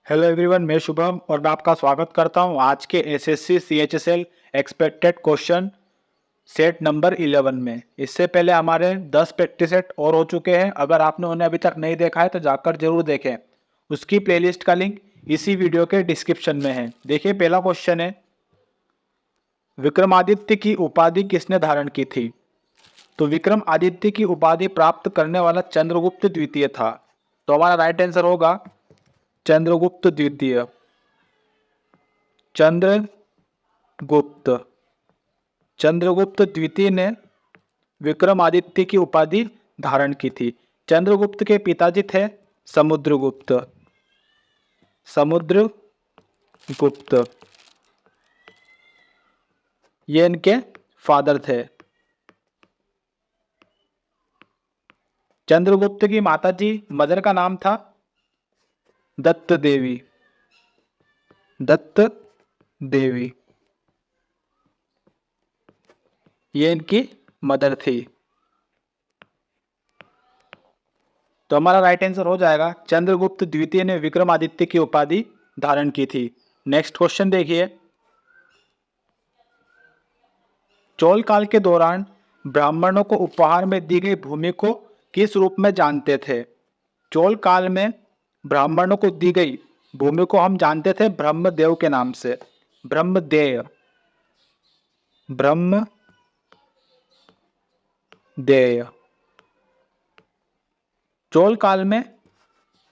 Hello everyone, मैं शुभम और मैं आपका स्वागत करता हूं आज के SSC CHSL expected question set number 11 में। इससे पहले हमारे 10 प्रैक्टिस सेट और हो चुके हैं। अगर आपने उन्हें अभी तक नहीं देखा है तो जाकर जरूर देखें। उसकी प्लेलिस्ट का लिंक इसी वीडियो के डिस्क्रिप्शन में है। देखिए, पहला क्वेश्चन है, विक्रमादित्य की उपाधि किसने धारण की थी? तो विक्रमादित्य की उपाधि प्राप्त करने वाला चंद्रगुप्त द्वितीय था। तो हमारा राइट आंसर होगा चंद्रगुप्त द्वितीय। चंद्रगुप्त चंद्रगुप्त द्वितीय ने विक्रमादित्य की उपाधि धारण की थी। चंद्रगुप्त के पिताजी थे समुद्रगुप्त। समुद्रगुप्त ये इनके फादर थे। चंद्रगुप्त की माताजी मदर का नाम था दत्त देवी। दत्त देवी ये इनकी मदर थी। तो हमारा राइट आंसर हो जाएगा चंद्रगुप्त द्वितीय ने विक्रमादित्य की उपाधि धारण की थी। नेक्स्ट क्वेश्चन देखिए, चोल काल के दौरान ब्राह्मणों को उपहार में दी गई भूमि को किस रूप में जानते थे? चोल काल में ब्राह्मणों को दी गई भूमि को हम जानते थे ब्रह्मदेव के नाम से। ब्रह्मदेय ब्रह्मदेय चोल काल में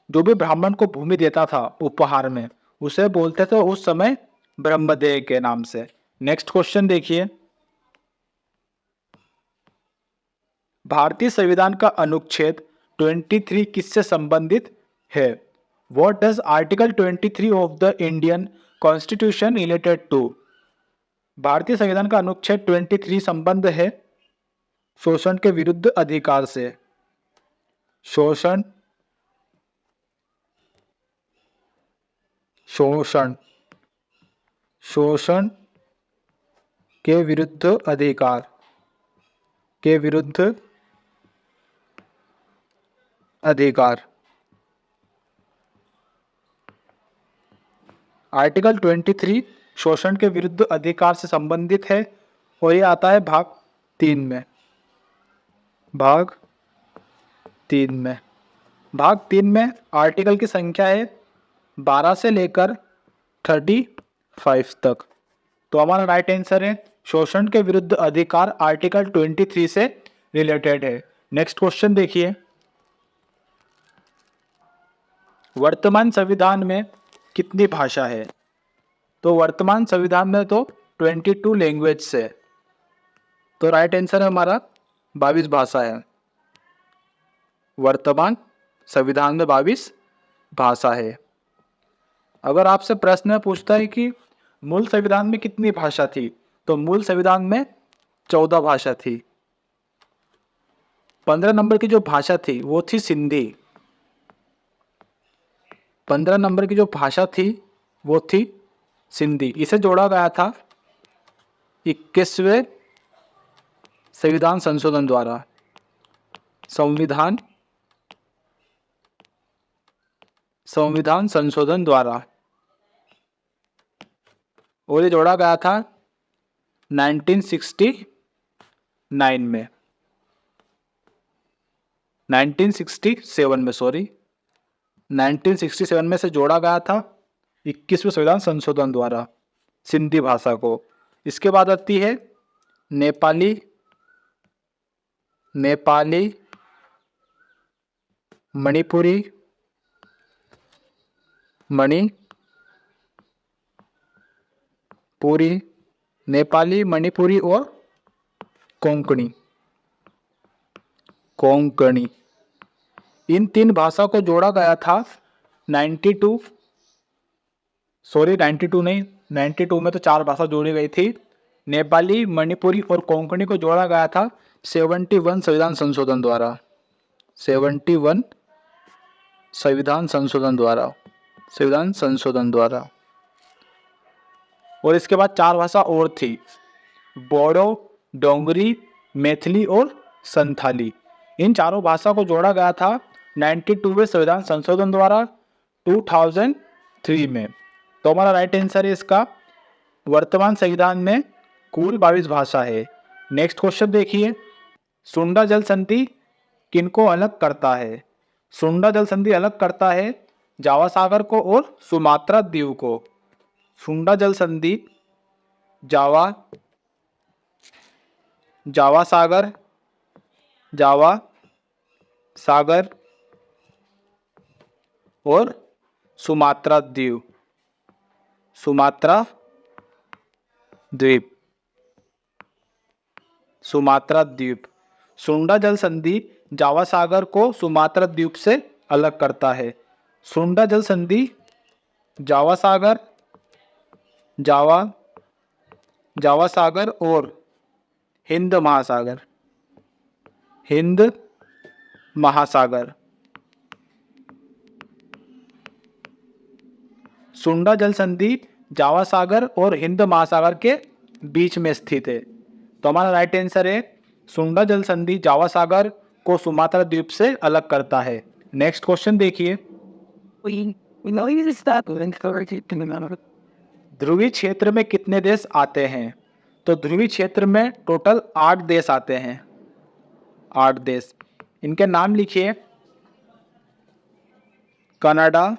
जो भी ब्राह्मण को भूमि देता था उपहार में, उसे बोलते थे उस समय ब्रह्मदेव के नाम से। नेक्स्ट क्वेश्चन देखिए, भारतीय संविधान का अनुच्छेद 23 किससे संबंधित है? What does article 23 of the Indian constitution related to? भारतीय संविधान का अनुच्छेद 23 संबंध है शोषण के विरुद्ध अधिकार से। शोषण शोषण शोषण के विरुद्ध अधिकार के विरुद्ध अधिकार। आर्टिकल 23 शोषण के विरुद्ध अधिकार से संबंधित है और ये आता है भाग 3 में। भाग 3 में भाग 3 में आर्टिकल की संख्या है 12 से लेकर 35 तक। तो हमारा राइट आंसर है शोषण के विरुद्ध अधिकार आर्टिकल 23 से रिलेटेड है। नेक्स्ट क्वेश्चन देखिए, वर्तमान संविधान में कितनी भाषा है? तो वर्तमान संविधान में तो 22 लैंग्वेज से। तो राइट आंसर है हमारा 22 भाषा है। वर्तमान संविधान में 22 भाषा है। अगर आपसे प्रश्न पूछता है कि मूल संविधान में कितनी भाषा थी, तो मूल संविधान में 14 भाषा थी। 15 नंबर की जो भाषा थी वो थी सिंधी। 15 नंबर की जो भाषा थी वो थी सिंधी। इसे जोड़ा गया था 21वें संविधान संशोधन द्वारा। संविधान संशोधन द्वारा, और ये जोड़ा गया था 1967 में 1967 में से जोड़ा गया था 21वें संविधान संशोधन द्वारा सिंधी भाषा को। इसके बाद आती है नेपाली मणिपुरी नेपाली, मणिपुरी और कोंकणी। इन 3 भाषा को जोड़ा गया था 92 में तो 4 भाषा जोड़ी गई थी। नेपाली, मणिपुरी और कोंकणी को जोड़ा गया था 71 संविधान संशोधन द्वारा। 71 संविधान संशोधन द्वारा। और इसके बाद 4 भाषा और थी, बोडो, डोंगरी, मैथिली और संथाली। इन चारों भाषा को जोड़ा गया था 92वें संविधान संशोधन द्वारा 3 में। तो हमारा राइट आंसर है इसका, वर्तमान संविधान में कुल 22 भाषा है। नेक्स्ट क्वेश्चन देखिए, सुंडा जल संधि किनको अलग करता है? सुंडा जल संधि अलग करता है जावा सागर को और सुमात्रा द्वीप को। सुंडा जल संधि जावा सागर और सुमात्रा द्वीप सुमात्रा द्वीप। सुंडा जल संधि जावा सागर को सुमात्रा द्वीप से अलग करता है। सुंडा जल संधि जावा सागर और हिंद महासागर। सुंडा जल संधि जावा सागर और हिंद महासागर के बीच में स्थित है। तो हमारा राइट आंसर है, सुंडा जल संधि जावा सागर को सुमात्रा द्वीप से अलग करता है। नेक्स्ट क्वेश्चन देखिए, ध्रुवीय क्षेत्र में कितने देश आते हैं? तो ध्रुवीय क्षेत्र में टोटल 8 देश आते हैं। 8 देश, इनके नाम लिखिए, कनाडा,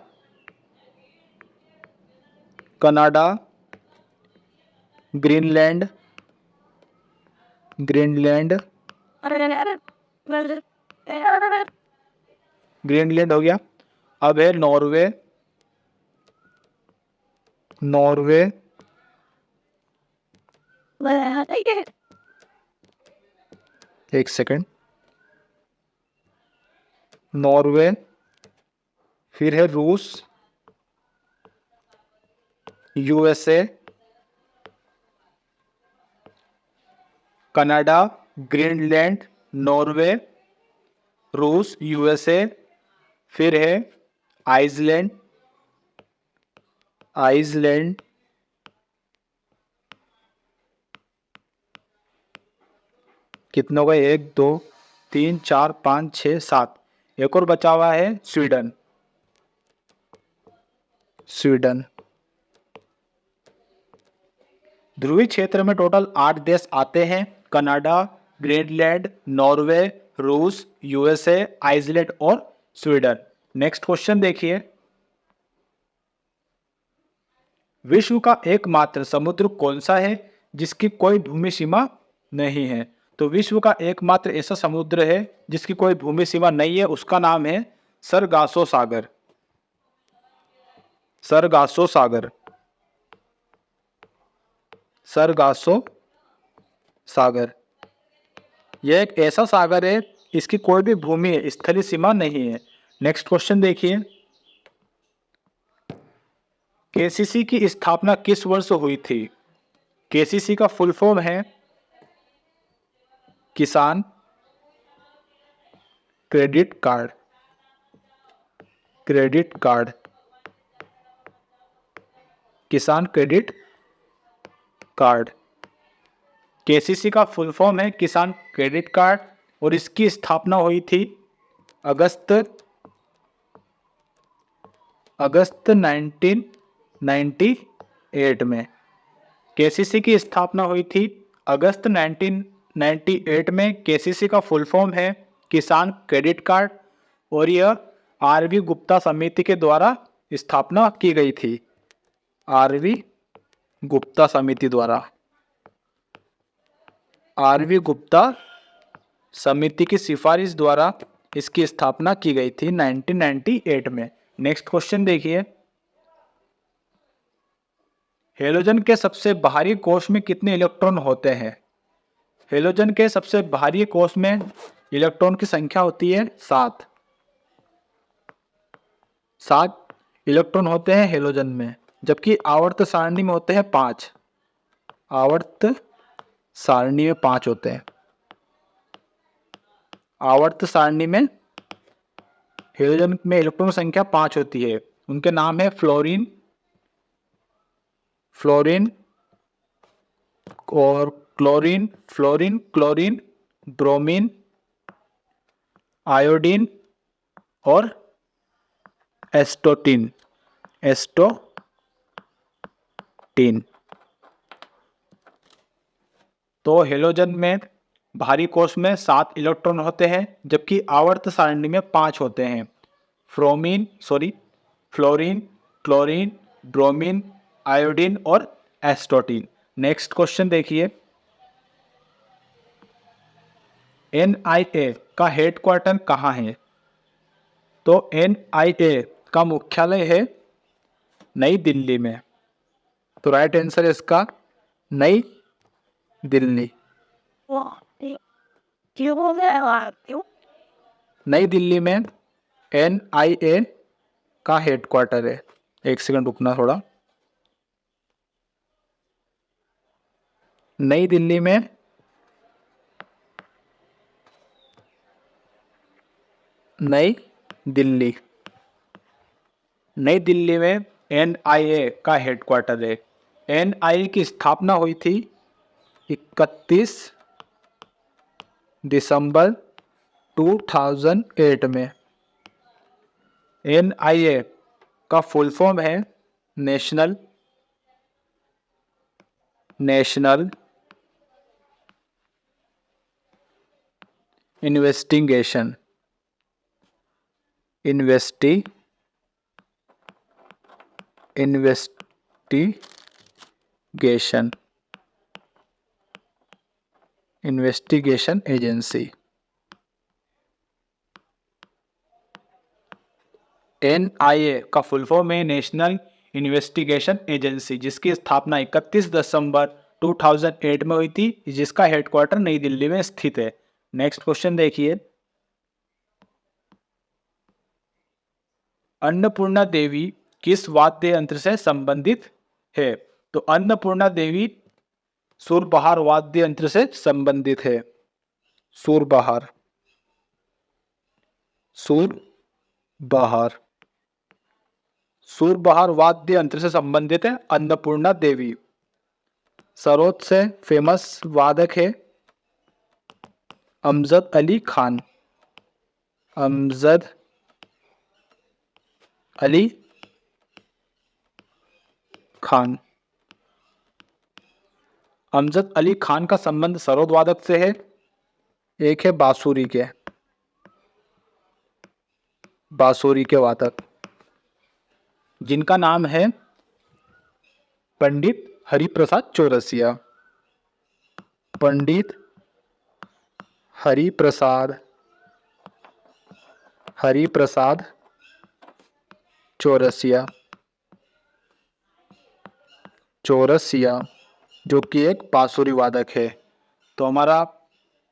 ग्रीनलैंड हो गया। अब है नॉर्वे, एक सेकंड, नॉर्वे, फिर है रूस, यूएसए, कनाडा, ग्रीनलैंड, नॉर्वे, रूस, यूएसए, फिर है आइसलैंड, कितनों का? 1 2 3 4 5 6 7, एक और बचा हुआ है स्वीडन। ध्रुवीय क्षेत्र में टोटल 8 देश आते हैं, कनाडा, ग्रीनलैंड, नॉर्वे, रूस, यूएसए, आइसलैंड और स्वीडन। नेक्स्ट क्वेश्चन देखिए, विश्व का एकमात्र समुद्र कौन सा है जिसकी कोई भूमि सीमा नहीं है? तो विश्व का एकमात्र ऐसा समुद्र है जिसकी कोई भूमि सीमा नहीं है, उसका नाम है सरगासो सागर। यह एक ऐसा सागर है, इसकी कोई भी भूमि स्थलीय सीमा नहीं है। नेक्स्ट क्वेश्चन देखिए, केसीसी की स्थापना किस वर्ष हुई थी? केसीसी का फुल फॉर्म है किसान क्रेडिट कार्ड। किसान क्रेडिट कार्ड, केसीसी का फुल फॉर्म है किसान क्रेडिट कार्ड और इसकी स्थापना हुई थी अगस्त 1998 में। केसीसी की स्थापना हुई थी अगस्त 1998 में। केसीसी का फुल फॉर्म है किसान क्रेडिट कार्ड और यह आरवी गुप्ता समिति के द्वारा स्थापना की गई थी। आरवी गुप्ता समिति की सिफारिश द्वारा इसकी स्थापना की गई थी 1998 में। नेक्स्ट क्वेश्चन देखिए, हेलोजन के सबसे बाहरी कोश में कितने इलेक्ट्रॉन होते हैं? हेलोजन के सबसे बाहरी कोश में इलेक्ट्रॉन की संख्या होती है 7 इलेक्ट्रॉन होते हैं हेलोजन में, जबकि आवर्त सारणी में होते हैं 5। आवर्त सारणी में 5 होते हैं। आवर्त सारणी में हेलोजन में इलेक्ट्रॉन संख्या 5 होती है। उनके नाम है फ्लोरीन और क्लोरीन, ब्रोमीन, आयोडीन और एस्टोटीन। एस्टोटीन। तो हेलोजन में भारी कोश में 7 इलेक्ट्रॉन होते हैं, जबकि आवर्त सारणी में 5 होते हैं। फ्लोरीन, क्लोरीन, ब्रोमीन, आयोडीन और एस्टोटीन। नेक्स्ट क्वेश्चन देखिए, NIA का हेडक्वार्टर कहाँ है? तो NIA का मुख्यालय है नई दिल्ली में। तो राइट आंसर है इसका नई दिल्ली। नई दिल्ली में NIA का हेडक्वार्टर है। एक सेकंड रुकना थोड़ा। नई दिल्ली में नई दिल्ली में NIA का हेडक्वार्टर है। NIA की स्थापना हुई थी 31 दिसंबर 2008 में। NIA का फुल फॉर्म है नेशनल इन्वेस्टिगेशन एजेंसी। NIA का फुल फॉर्म है नेशनल इन्वेस्टिगेशन एजेंसी, जिसकी स्थापना 31 दिसंबर 2008 में हुई थी, जिसका हेडक्वार्टर नई दिल्ली में स्थित है। नेक्स्ट क्वेश्चन देखिए, अन्नपूर्णा देवी किस वाद्य यंत्र से संबंधित है? तो अन्नपूर्णा देवी सुरबहार वाद्य यंत्र से संबंधित है। सुरबहार वाद्य यंत्र से संबंधित है अन्नपूर्णा देवी। सर्वोच्च फेमस वादक है अमजद अली खान। अमजद अली खान का संबंध सरोद वादक से है। एक है बांसुरी के वादक, जिनका नाम है पंडित हरिप्रसाद चौरसिया। पंडित हरिप्रसाद चौरसिया, जो कि एक बांसुरी वादक है। तो हमारा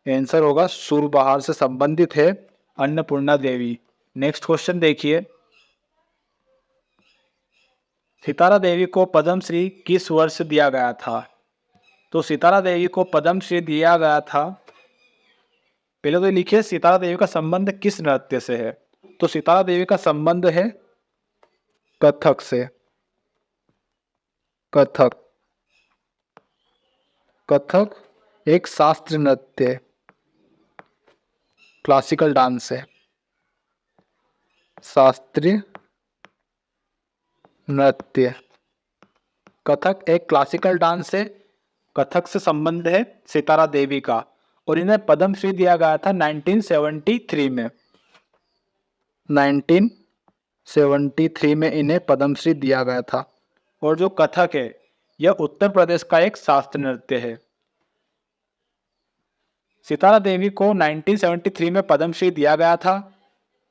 आंसर होगा सुरबहार से संबंधित है अन्नपूर्णा देवी। नेक्स्ट क्वेश्चन देखिए, सितारा देवी को पद्मश्री किस वर्ष दिया गया था? तो सितारा देवी को पद्मश्री दिया गया था, पहले तो लिखिए सितारा देवी का संबंध किस नृत्य से है? तो सितारा देवी का संबंध है कथक से। कथक एक शास्त्रीय नृत्य है, क्लासिकल डांस है। शास्त्रीय नृत्य कथक एक क्लासिकल डांस है। कथक से संबंध है सितारा देवी का, और इन्हें पद्मश्री दिया गया था 1973 में। 1973 में इन्हें पद्मश्री दिया गया था। और जो कथक है यह उत्तर प्रदेश का एक शास्त्रीय नृत्य है। सितारा देवी को 1973 में पद्मश्री दिया गया था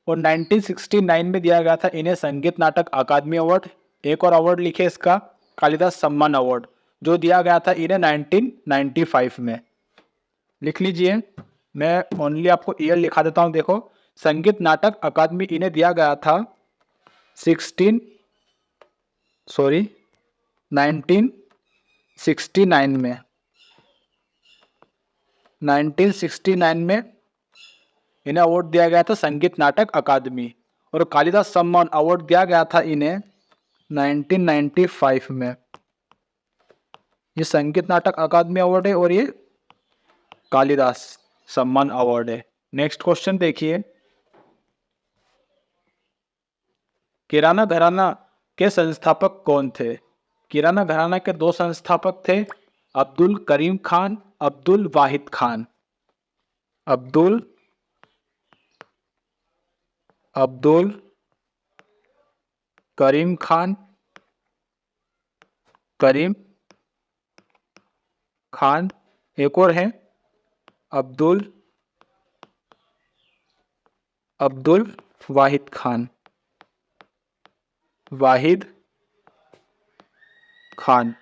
और 1969 में दिया गया था इन्हें संगीत नाटक अकादमी अवार्ड। एक और अवार्ड लिखे इसका, कालिदास सम्मान अवार्ड, जो दिया गया था इन्हें 1995 में। लिख लीजिए, मैं ओनली आपको ईयर लिखा देता हूं। देखो, संगीत नाटक अकादमी इन्हें दिया गया था 1969 में। 1969 में इन्हें अवार्ड दिया गया था संगीत नाटक अकादमी, और कालिदास सम्मान अवार्ड दिया गया था इन्हें 1995 में। ये संगीत नाटक अकादमी अवार्ड है और ये कालिदास सम्मान अवार्ड है। नेक्स्ट क्वेश्चन देखिए, किराना घराना के संस्थापक कौन थे? किराना घराना के दो संस्थापक थे, अब्दुल करीम खान, अब्दुल वाहिद खान। अब्दुल अब्दुल करीम खान, करीम खान, एक और हैं अब्दुल अब्दुल वाहिद खान, वाहिद खान।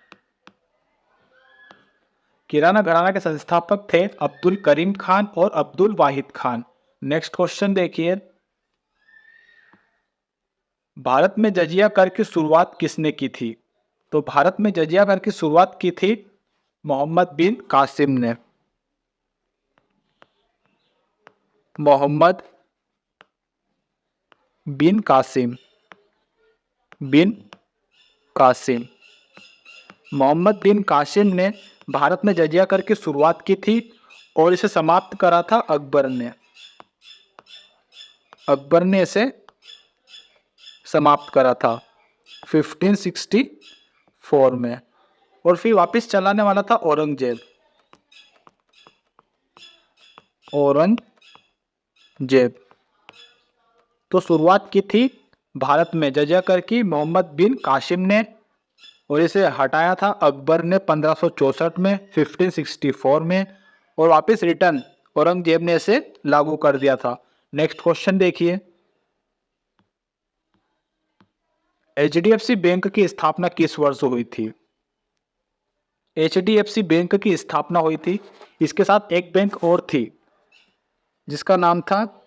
किराना घराना के संस्थापक थे अब्दुल करीम खान और अब्दुल वाहिद खान। नेक्स्ट क्वेश्चन देखिए, भारत में जजिया कर की शुरुआत किसने की थी? तो भारत में जजिया कर की शुरुआत की थी मोहम्मद बिन कासिम ने। मोहम्मद बिन कासिम, बिन कासिम, मोहम्मद बिन कासिम ने भारत में जजिया कर की शुरुआत की थी और इसे समाप्त करा था अकबर ने। अकबर ने इसे समाप्त करा था 1564 में, और फिर वापस चलाने वाला था औरंगजेब। औरंगजेब तो शुरुआत की थी भारत में जजिया कर की मोहम्मद बिन कासिम ने, और इसे हटाया था अकबर ने 1564 में, 1564 में, और वापस रिटर्न औरंगजेब ने इसे लागू कर दिया था। नेक्स्ट क्वेश्चन देखिए, एचडीएफसी बैंक की स्थापना किस वर्ष हुई थी? एचडीएफसी बैंक की स्थापना हुई थी, इसके साथ एक बैंक और थी जिसका नाम था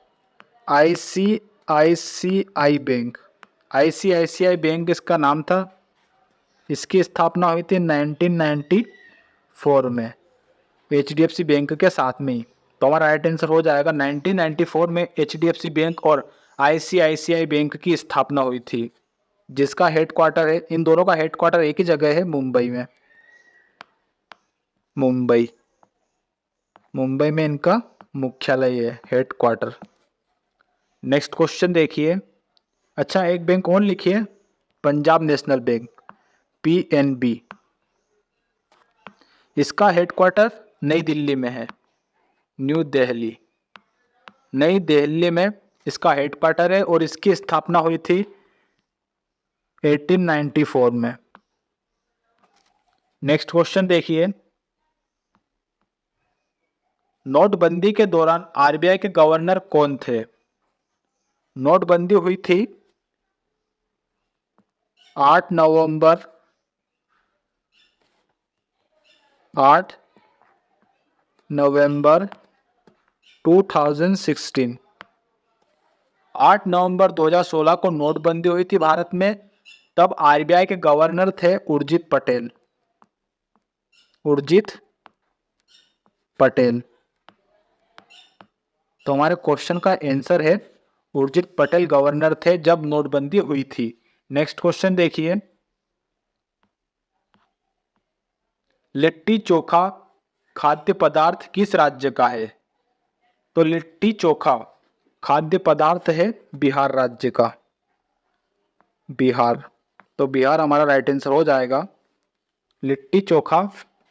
आईसीआईसीआई बैंक। आईसीआईसीआई बैंक इसका नाम था। इसकी स्थापना हुई थी 1994 में, एचडीएफसी बैंक के साथ में ही। तो हमारा राइट आंसर हो जाएगा 1994 में एचडीएफसी बैंक और आईसीआईसीआई बैंक की स्थापना हुई थी, जिसका हेडक्वार्टर है, इन दोनों का हेडक्वार्टर एक ही जगह है, मुंबई में। मुंबई मुंबई में इनका मुख्यालय है, हेडक्वार्टर। नेक्स्ट क्वेश्चन देखिए, अच्छा एक बैंक और लिखिए, पंजाब नेशनल बैंक, पीएनबी। इसका हेडक्वार्टर नई दिल्ली में है, न्यू दिल्ली। नई दिल्ली में इसका हेडक्वार्टर है और इसकी स्थापना हुई थी 1894 में। नेक्स्ट क्वेश्चन देखिए, नोटबंदी के दौरान आरबीआई के गवर्नर कौन थे? नोटबंदी हुई थी 8 नवंबर 2016। 8 नवंबर 2016 को नोटबंदी हुई थी भारत में। तब आरबीआई के गवर्नर थे उर्जित पटेल। उर्जित पटेल। तो हमारे क्वेश्चन का आंसर है उर्जित पटेल गवर्नर थे जब नोटबंदी हुई थी। नेक्स्ट क्वेश्चन देखिए, लिट्टी चोखा खाद्य पदार्थ किस राज्य का है? तो लिट्टी चोखा खाद्य पदार्थ है बिहार राज्य का, बिहार। तो बिहार हमारा राइट आंसर हो जाएगा। लिट्टी चोखा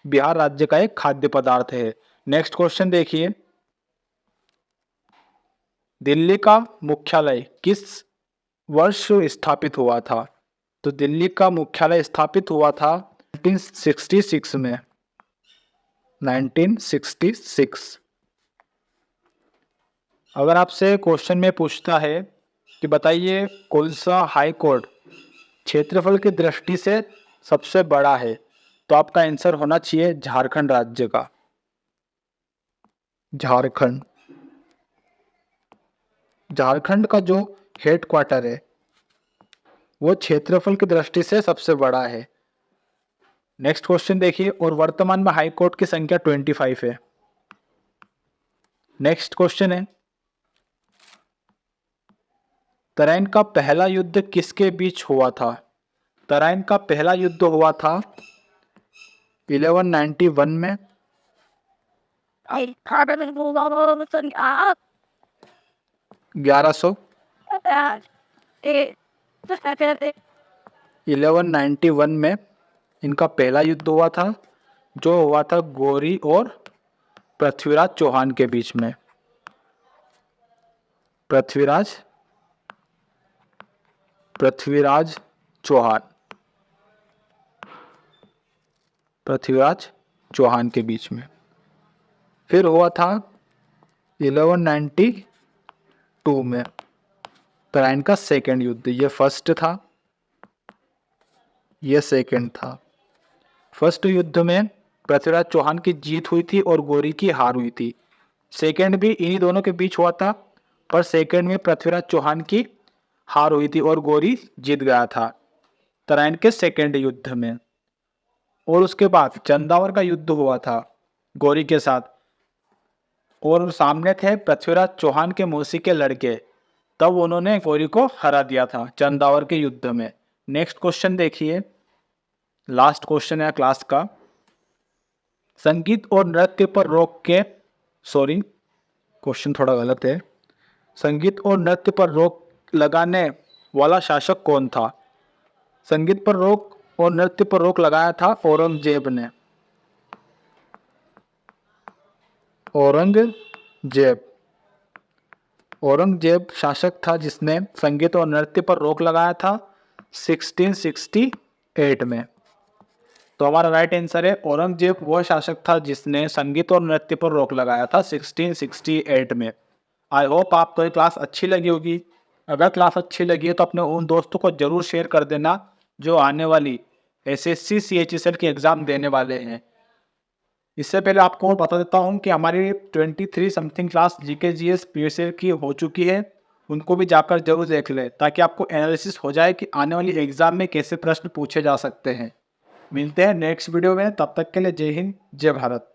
बिहार राज्य का एक खाद्य पदार्थ है। नेक्स्ट क्वेश्चन देखिए, दिल्ली का मुख्यालय किस वर्ष स्थापित हुआ था? तो दिल्ली का मुख्यालय स्थापित हुआ था 1966 में, 1966। अगर आपसे क्वेश्चन में पूछता है कि बताइए कौन सा हाई कोर्ट क्षेत्रफल की दृष्टि से सबसे बड़ा है, तो आपका आंसर होना चाहिए झारखंड राज्य का, झारखंड। झारखंड का जो हेडक्वार्टर है वो क्षेत्रफल की दृष्टि से सबसे बड़ा है। नेक्स्ट क्वेश्चन देखिए, और वर्तमान में हाई कोर्ट की संख्या 25 है। नेक्स्ट क्वेश्चन है, तराइन का पहला युद्ध किसके बीच हुआ था? तराइन का पहला युद्ध हुआ था 1191 में। 1100 1191 में इनका पहला युद्ध हुआ था, जो हुआ था गौरी और पृथ्वीराज चौहान के बीच में। पृथ्वीराज चौहान, पृथ्वीराज चौहान के बीच में। फिर हुआ था 1192 में तराइन का सेकेंड युद्ध। ये फर्स्ट था, ये सेकेंड था। फर्स्ट युद्ध में पृथ्वीराज चौहान की जीत हुई थी और गौरी की हार हुई थी। सेकेंड भी इन्हीं दोनों के बीच हुआ था, पर सेकेंड में पृथ्वीराज चौहान की हार हुई थी और गौरी जीत गया था तराइन के सेकेंड युद्ध में। और उसके बाद चंदावर का युद्ध हुआ था गौरी के साथ, और सामने थे पृथ्वीराज चौहान के मौसी के लड़के, तब उन्होंने गौरी को हरा दिया था चंदावर के युद्ध में। नेक्स्ट क्वेश्चन देखिए, लास्ट क्वेश्चन है क्लास का। संगीत और नृत्य पर रोक के, सॉरी क्वेश्चन थोड़ा गलत है। संगीत और नृत्य पर रोक लगाने वाला शासक कौन था? संगीत पर रोक और नृत्य पर रोक लगाया था औरंगजेब ने। औरंगजेब शासक था जिसने संगीत और नृत्य पर रोक लगाया था 1668 में। तो हमारा राइट आंसर है औरंगजेब वह शासक था जिसने संगीत और नृत्य पर रोक लगाया था 1668 में। आई होप आपको ये क्लास अच्छी लगी होगी। अगर क्लास अच्छी लगी है तो अपने उन दोस्तों को जरूर शेयर कर देना जो आने वाली एसएससी सीएचएसएल की एग्जाम देने वाले हैं। इससे पहले आपको बता देता हूं कि हमारी 23 something class GK GS PSL की हो चुकी है, उनको भी जाकर जरूर देख लें ताकि आपको एनालिसिस हो जाए कि आने वाली एग्जाम में कैसे प्रश्न पूछे जा सकते हैं। मिलते हैं नेक्स्ट वीडियो में, तब तक के लिए जय हिंद जय भारत।